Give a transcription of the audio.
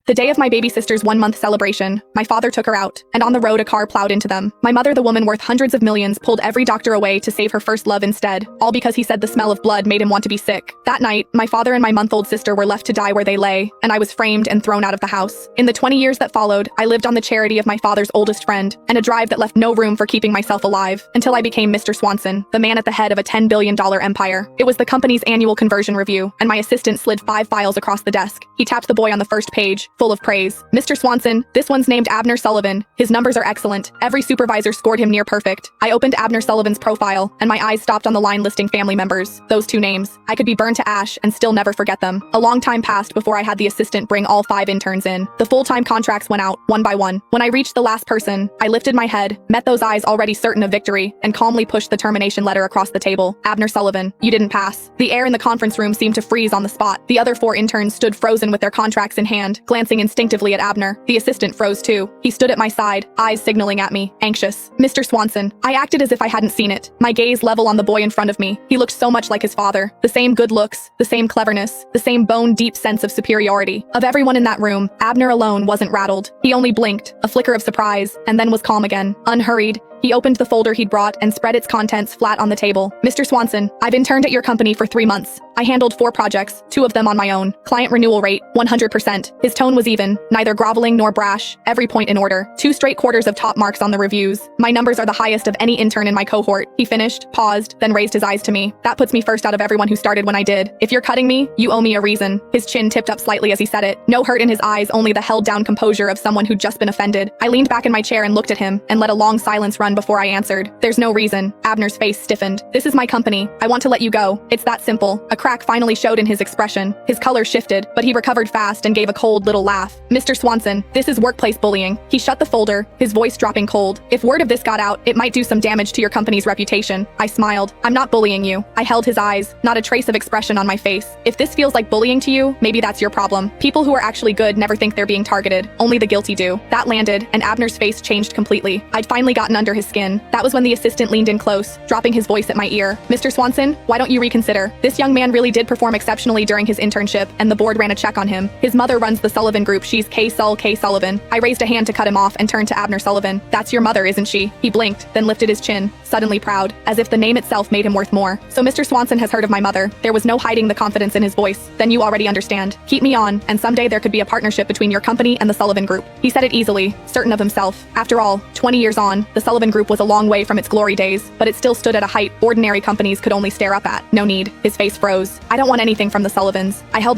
The day of my baby sister's 1-month celebration, my father took her out, and on the road a car plowed into them. My mother, the woman worth hundreds of millions, pulled every doctor away to save her first love instead, all because he said the smell of blood made him want to be sick. That night, my father and my month-old sister were left to die where they lay, and I was framed and thrown out of the house. In the 20 years that followed, I lived on the charity of my father's oldest friend, and a drive that left no room for keeping myself alive, until I became Mr. Swanson, the man at the head of a $10 billion empire. It was the company's annual conversion review, and my assistant slid 5 files across the desk. He tapped the boy on the first page, full of praise. "Mr. Swanson, this one's named Abner Sullivan. His numbers are excellent. Every supervisor scored him near perfect." I opened Abner Sullivan's profile, and my eyes stopped on the line listing family members. Those 2 names. I could be burned to ash and still never forget them. A long time passed before I had the assistant bring all 5 interns in. The full-time contracts went out, one by one. When I reached the last person, I lifted my head, met those eyes already certain of victory, and calmly pushed the termination letter across the table. "Abner Sullivan, you didn't pass." The air in the conference room seemed to freeze on the spot. The other 4 interns stood frozen with their contracts in hand, glancing instinctively at Abner. The assistant froze too. He stood at my side, eyes signaling at me, anxious. "Mr. Swanson." I acted as if I hadn't seen it, my gaze level on the boy in front of me. He looked so much like his father. The same good looks, the same cleverness, the same bone-deep sense of superiority. Of everyone in that room, Abner alone wasn't rattled. He only blinked, a flicker of surprise, and then was calm again. Unhurried, he opened the folder he'd brought and spread its contents flat on the table. "Mr. Swanson, I've interned at your company for 3 months. I handled 4 projects, 2 of them on my own. Client renewal rate, 100%. His tone was even, neither groveling nor brash, every point in order. 2 straight quarters of top marks on the reviews. My numbers are the highest of any intern in my cohort." He finished, paused, then raised his eyes to me. "That puts me first out of everyone who started when I did. If you're cutting me, you owe me a reason." His chin tipped up slightly as he said it. No hurt in his eyes, only the held-down composure of someone who'd just been offended. I leaned back in my chair and looked at him, and let a long silence run before I answered. "There's no reason." Abner's face stiffened. "This is my company. I want to let you go. It's that simple." A crack finally showed in his expression. His color shifted, but he recovered fast and gave a cold little laugh. "Mr. Swanson, this is workplace bullying." He shut the folder, his voice dropping cold. "If word of this got out, it might do some damage to your company's reputation." I smiled. "I'm not bullying you." I held his eyes, not a trace of expression on my face. "If this feels like bullying to you, maybe that's your problem. People who are actually good never think they're being targeted. Only the guilty do." That landed, and Abner's face changed completely. I'd finally gotten under his skin. That was when the assistant leaned in close, dropping his voice at my ear. "Mr. Swanson, why don't you reconsider? This young man really did perform exceptionally during his internship, and the board ran a check on him. His mother runs the Sullivan Group. She's K. Sullivan." I raised a hand to cut him off and turned to Abner Sullivan. "That's your mother, isn't she?" He blinked, then lifted his chin, suddenly proud, as if the name itself made him worth more. "So Mr. Swanson has heard of my mother." There was no hiding the confidence in his voice. "Then you already understand. Keep me on, and someday there could be a partnership between your company and the Sullivan Group." He said it easily, certain of himself. After all, 20 years on, the Sullivan Group was a long way from its glory days, but it still stood at a height ordinary companies could only stare up at. "No need." His face froze. "I don't want anything from the Sullivans." I held the